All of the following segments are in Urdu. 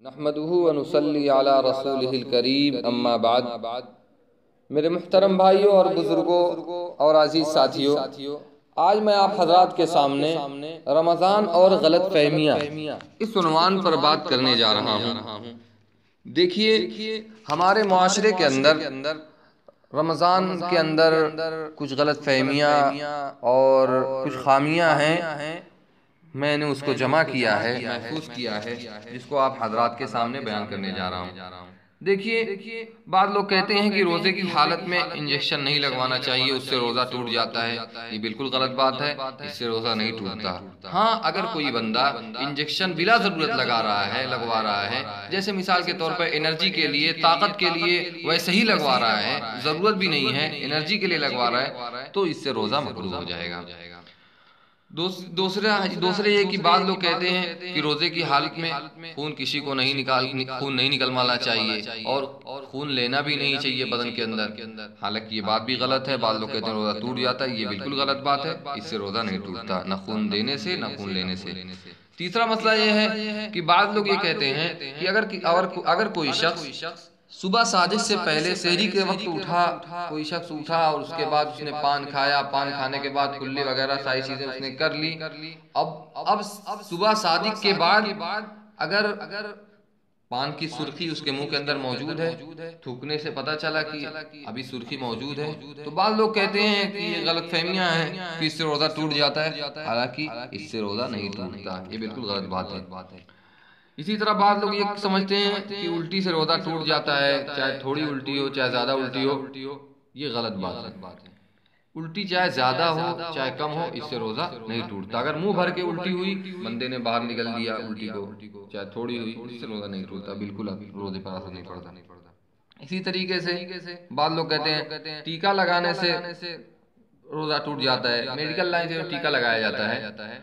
نحمدہ و نصلی علی رسولہ الکریم اما بعد۔ میرے محترم بھائیوں اور بزرگوں اور عزیز ساتھیوں، آج میں آپ حضرات کے سامنے رمضان اور غلط فہمیاں اس عنوان پر بات کرنے جا رہا ہوں۔ دیکھیے، ہمارے معاشرے کے اندر رمضان کے اندر کچھ غلط فہمیاں اور کچھ خامیاں ہیں، میں نے اس کو جمع کیا ہے، محفوظ کیا ہے، جس کو آپ حضرات کے سامنے بیان کرنے جا رہا ہوں۔ دیکھیے، بعض لوگ کہتے ہیں کہ روزے کی حالت میں انجیکشن نہیں لگوانا چاہیے، اس سے روزہ ٹوٹ جاتا ہے۔ یہ بالکل غلط بات ہے، اس سے روزہ نہیں ٹوٹتا۔ ہاں، اگر کوئی بندہ انجیکشن بلا ضرورت لگوا رہا ہے، جیسے مثال کے طور پر انرجی کے لیے، طاقت کے لیے، ویسے ہی لگوا رہا ہے، ضرورت بھی نہیں ہے، انرجی کے لیے لگوا رہا ہے، تو اس سے روزہ مقروء ہو جائے گا۔ دوسرے یہ کہ بعض لوگ کہتے ہیں کہ روزے کی حالت میں خون کسی کو خون نہیں نکلوانا چاہیے اور خون لینا بھی نہیں چاہیے بدن کے اندر۔ حالانکہ یہ بات بھی غلط ہے، بعض لوگ کہتے ہیں روزہ ٹوٹ جاتا ہے، یہ بالکل غلط بات ہے، اس سے روزہ نہیں ٹوٹتا، نہ خون دینے سے نہ خون لینے سے۔ تیسرا مسئلہ یہ ہے کہ بعض لوگ یہ کہتے ہیں کہ اگر کوئی شخص صبح ساجد سے پہلے سحری کے وقت کوئی شخص اٹھا اور اس کے بعد اس نے پان کھایا، پان کھانے کے بعد کلی وغیرہ ساری چیزیں اس نے کر لی، اب صبح صادق کے بعد اگر پان کی سرخی اس کے منہ کے اندر موجود ہے، تھوکنے سے پتہ چلا کہ ابھی سرخی موجود ہے، تو بعض لوگ کہتے ہیں کہ یہ غلط فہمیاں ہیں کہ اس سے روزہ ٹوٹ جاتا ہے، حالانکہ اس سے روزہ نہیں ٹوٹتا، یہ بالکل غلط بات ہے۔ اسی طرح بعض لوگ یہ سمجھتے ہیں کہ الٹی سے روزہ ٹوٹ جاتا ہے، چاہے تھوڑی الٹی ہو چاہے زیادہ الٹی ہو، یہ غلط بات ہے۔ الٹی چاہے زیادہ ہو چاہے کم ہو، اس سے روزہ نہیں ٹوٹتا۔ اگر منہ بھر کے الٹی ہوئی، بندے نے باہر نکل دیا الٹی کو، چاہے تھوڑی ہوئی، اس سے روزہ نہیں ٹوٹتا، بالکل روزے پر اثر نہیں پڑتا۔ اسی طریقے سے بعض لوگ کہتے ہیں ٹیکا لگانے سے روزہ ٹوٹ جاتا ہے، میڈیکل لائن سے ٹیکا لگایا جاتا ہے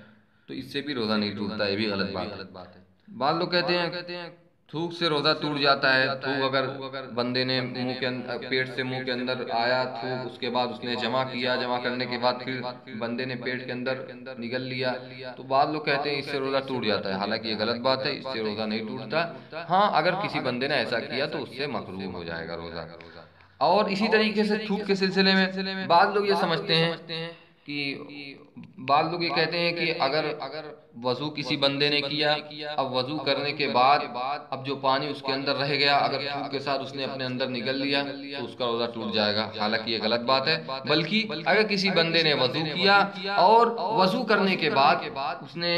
تو اس سے بھی روزہ نہیں ٹوٹتا، یہ بھی غلط بات ہے۔ بعض لوگ کہتے ہیں تھوک سے روزہ ٹوٹ جاتا ہے، تھوک اگر بندے نے پیٹ سے منہ کے اندر آیا تھوک، اس کے بعد اس نے جمع کیا، جمع کرنے کے بعد پھر بندے نے پیٹ کے اندر نگل لیا، تو بعض لوگ کہتے ہیں اس سے روزہ ٹوٹ جاتا ہے، حالانکہ یہ غلط بات ہے، اس سے روزہ نہیں ٹوٹتا۔ ہاں، اگر کسی بندے نے ایسا کیا تو اس سے مقروء ہو جائے گا روزہ۔ اور اسی طریقے سے تھوک کے سلسلے میں بعض لوگ یہ سمجھتے ہیں کہ بعض لوگ یہ کہتے ہیں کہ اگر وضو کسی بندے نے کیا، اب وضو کرنے کے بعد اب جو پانی اس کے اندر رہ گیا، اگر تھوک کے ساتھ اس نے اپنے اندر نگل لیا تو اس کا روزہ ٹوٹ جائے گا، حالانکہ یہ غلط بات ہے۔ بلکہ اگر کسی بندے نے وضو کیا اور وضو کرنے کے بعد اس نے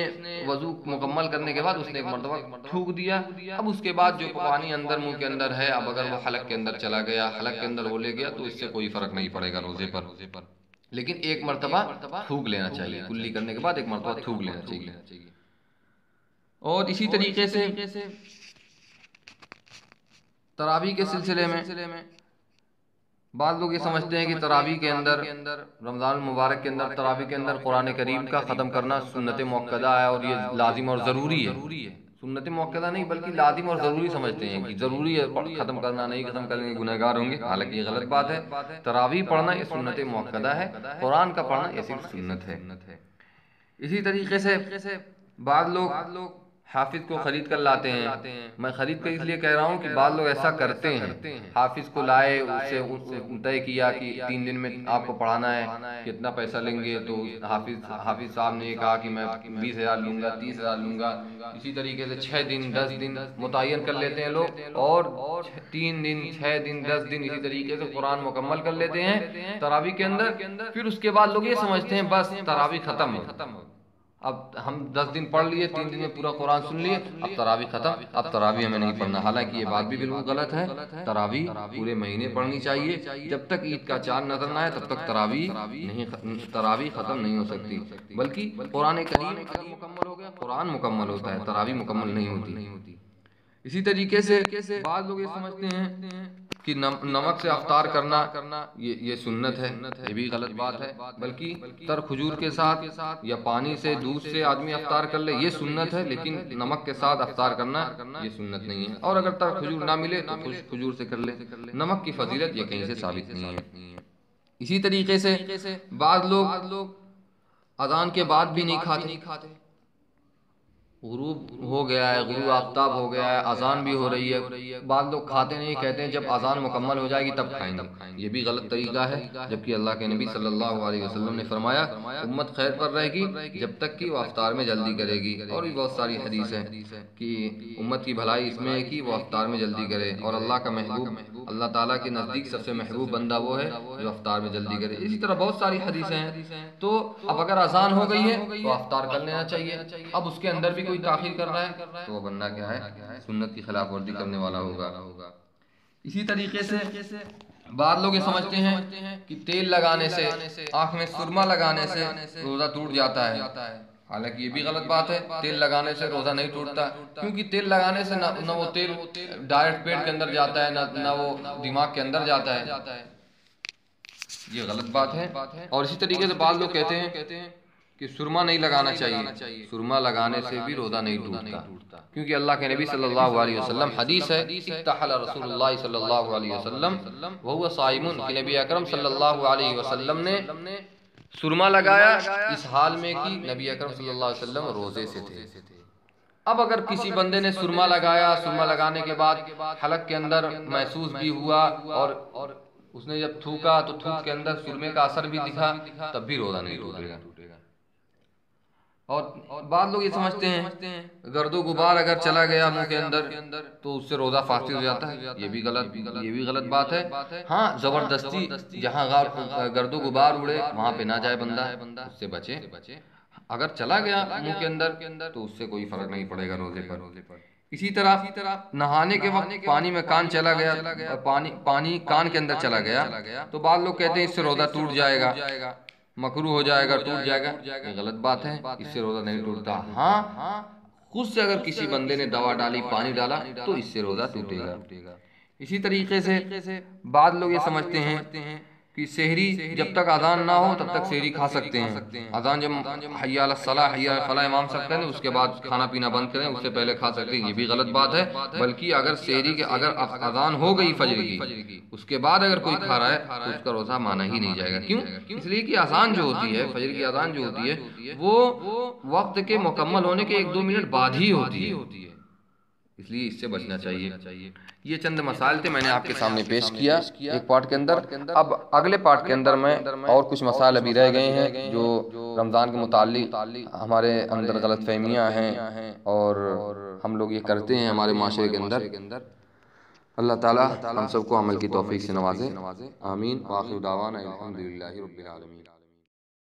وضو مکمل کرنے کے بعد اس نے ایک مرتبہ تھوک دیا، اب اس کے بعد جو پانی اندر منہ کے اندر ہے، اب اگر وہ حلق کے اندر چلا گیا، حلق کے اندر وہ لے گیا، تو اس سے کوئی فرق نہیں پڑے گا روزے پر، لیکن ایک مرتبہ تھوک لینا چاہیے، کلی کرنے کے بعد ایک مرتبہ تھوک لینا چاہیے۔ اور اسی طریقے سے تراویح کے سلسلے میں بعض لوگ یہ سمجھتے ہیں کہ تراویح کے اندر، رمضان المبارک کے اندر، تراویح کے اندر قرآن کریم کا ختم کرنا سنت مؤکدہ ہے اور یہ لازم اور ضروری ہے۔ سنت مؤکدہ نہیں بلکہ لازم اور ضروری سمجھتے ہیں کہ ضروری ہے ختم کرنا، نہیں ختم کرنے کے گنہگار ہوں گے، حالانکہ یہ غلط بات ہے۔ تراویح پڑھنا یہ سنت مؤکدہ ہے، قرآن کا پڑھنا یہ صرف سنت ہے۔ اسی طریقے سے بعض لوگ حافظ کو خرید کر لاتے ہیں، میں خرید کر اس لیے کہہ رہا ہوں کہ بعض لوگ ایسا کرتے ہیں، حافظ کو لائے، اس سے طے کیا کہ 3 دن میں آپ کو پڑھانا ہے، کتنا پیسہ لیں گے، تو حافظ صاحب نے کہا کہ میں 20,000 لوں گا، 30,000 لوں گا۔ اسی طریقے سے 6 دن 10 دن متعین کر لیتے ہیں لوگ، اور 3 دن 6 دن 10 دن اسی طریقے سے قرآن مکمل کر لیتے ہیں تراویح کے اندر۔ پھر اس کے بعد لوگ یہ سمجھتے ہیں بس تراویح ختم ہو، اب ہم 10 دن پڑھ لیے، 3 دن میں پورا قرآن سن لیے، اب تراویح ختم، اب تراویح ہمیں نہیں پڑھنا، حالانکہ یہ بات بھی بالکل غلط ہے۔ تراویح پورے مہینے پڑھنی چاہیے، جب تک عید کا چاند نظر نہ آئے تب تک تراویح ختم نہیں ہو سکتی، بلکہ قرآن کریم اگر مکمل ہو گیا، قرآن مکمل ہوتا ہے، تراویح مکمل نہیں ہوتی۔ اسی طریقے سے بعض لوگ یہ سمجھتے ہیں کہ نمک سے افطار کرنا یہ سنت ہے، یہ بھی غلط بات ہے، بلکہ تر کھجور کے ساتھ یا پانی سے، دودھ سے آدمی افطار کر لے، یہ سنت ہے، لیکن نمک کے ساتھ افطار کرنا یہ سنت نہیں ہے۔ اور اگر تر کھجور نہ ملے تو کھجور سے کر لے، نمک کی فضیلت یہ کہیں سے ثابت نہیں ہے۔ اسی طریقے سے بعض لوگ اذان کے بعد بھی نہیں کھاتے، غروب ہو گیا ہے، غروب آفتاب ہو گیا ہے، اذان بھی ہو رہی ہے، بعض لوگ کھاتے نہیں، کہتے ہیں جب اذان مکمل ہو جائے گی تب کھائیں گے، یہ بھی غلط طریقہ ہے، جبکہ اللہ کے نبی صلی اللہ علیہ وسلم نے فرمایا امت خیر پر رہے گی جب تک کہ وہ افطار میں جلدی کرے گی، اور بھی بہت ساری حدیث ہیں کہ امت کی بھلائی اس میں ہے کہ وہ افطار میں جلدی کرے، اور اللہ کا محبوب، اللہ تعالیٰ کے نزدیک سب سے محبوب بندہ وہ ہے جو افطار میں جلدی کرے۔ اسی طرح بہت ساری حدیثیں ہیں۔ تو اب اگر اذان ہو گئی ہے تو افطار کر لینا چاہیے، اب اس کے اندر بھی کوئی تاخیر کر رہا ہے تو وہ بندہ کیا ہے، سنت کی خلاف ورزی کرنے والا ہوگا۔ اسی طریقے سے بعض لوگ یہ سمجھتے ہیں کہ تیل لگانے سے، آنکھ میں سرما لگانے سے روزہ ٹوٹ جاتا ہے، حالانکہ یہ بھی غلط بات ہے، تیل لگانے سے روزہ نہیں ٹوٹتا، کیونکہ تیل لگانے سے نہ وہ تیل ڈائریکٹ پیٹ کے اندر جاتا ہے، نہ وہ دماغ کے اندر جاتا ہے، یہ غلط بات ہے۔ اور اسی طریقے سے بعض لوگ کہتے ہیں کہ سرما نہیں لگانا چاہیے، سرما لگانے سے بھی روزہ نہیں ٹوٹتا، کیونکہ اللہ کے نبی صلی اللہ علیہ وسلم، حدیث ہے اکتحل رسول اللہ صلی اللہ علیہ وسلم وہو صائم، کہ نبی اکرم صلی اللہ علیہ وسلم نے سرما لگایا اس حال میں کہ نبی اکرم صلی اللہ علیہ وسلم روزے سے تھے۔ اب اگر کسی بندے نے سرما لگایا، سرما لگانے کے بعد حلق کے اندر محسوس بھی ہوا اور اس نے جب تھوکا تو تھوک کے اندر سرمے کا اثر بھی دکھا، تب بھی روزہ نہیں ٹوٹے گا۔ اور بعض لوگ یہ سمجھتے ہیں گرد و غبار اگر چلا گیا منہ کے اندر تو اس سے روزہ فاسد ہو جاتا ہے، یہ بھی غلط بات ہے۔ ہاں زبردستی جہاں گرد و غبار اڑے وہاں پہ نہ جائے بندہ، اس سے بچے، اگر چلا گیا منہ کے اندر تو اس سے کوئی فرق نہیں پڑے گا روزے پر۔ اسی طرح نہانے کے وقت پانی میں کان چلا گیا، پانی کان کے اندر چلا گیا تو بعض لوگ کہتے ہیں اس سے روزہ ٹوٹ جائے گا، مکروہ ہو جائے گا، ٹوٹ جائے گا، یہ غلط بات ہے، اس سے روزہ نہیں ٹوٹتا۔ ہاں خود سے اگر کسی بندے نے دوا ڈالی، پانی ڈالا تو اس سے روزہ ٹوٹے گا۔ اسی طریقے سے بعض لوگ یہ سمجھتے ہیں کہ سحری جب تک اذان نہ ہو تب تک سحری کھا سکتے ہیں، اذان جب حی علی الصلاۃ، حی علی الفلاح امام صاحب کہتے ہیں اس کے بعد کھانا پینا بند کریں، اس سے پہلے کھا سکتے ہیں، یہ بھی غلط بات ہے۔ بلکہ اگر سحری کے اگر اذان ہو گئی فجر کی، اس کے بعد اگر کوئی کھا رہا ہے تو اس کا روزہ مانا ہی نہیں جائے گا۔ کیوں؟ اس لیے کہ اذان جو ہوتی ہے، فجر کی اذان جو ہوتی ہے وہ وقت کے مکمل ہونے کے 1-2 منٹ بعد ہی ہوتی ہے، اس لیے اس سے بچنا چاہیے۔ یہ چند مسائل تھے میں نے آپ کے سامنے پیش کیا ایک پارٹ کے اندر۔ اب اگلے پارٹ کے اندر میں اور کچھ مسائل ابھی رہ گئے ہیں جو رمضان کے متعلق ہمارے اندر غلط فہمیاں ہیں اور ہم لوگ یہ کرتے ہیں ہمارے معاشرے کے اندر۔ اللہ تعالیٰ ہم سب کو عمل کی توفیق سے نوازے، آمین۔ وآخر دعوانا الحمدللہ رب العالمین۔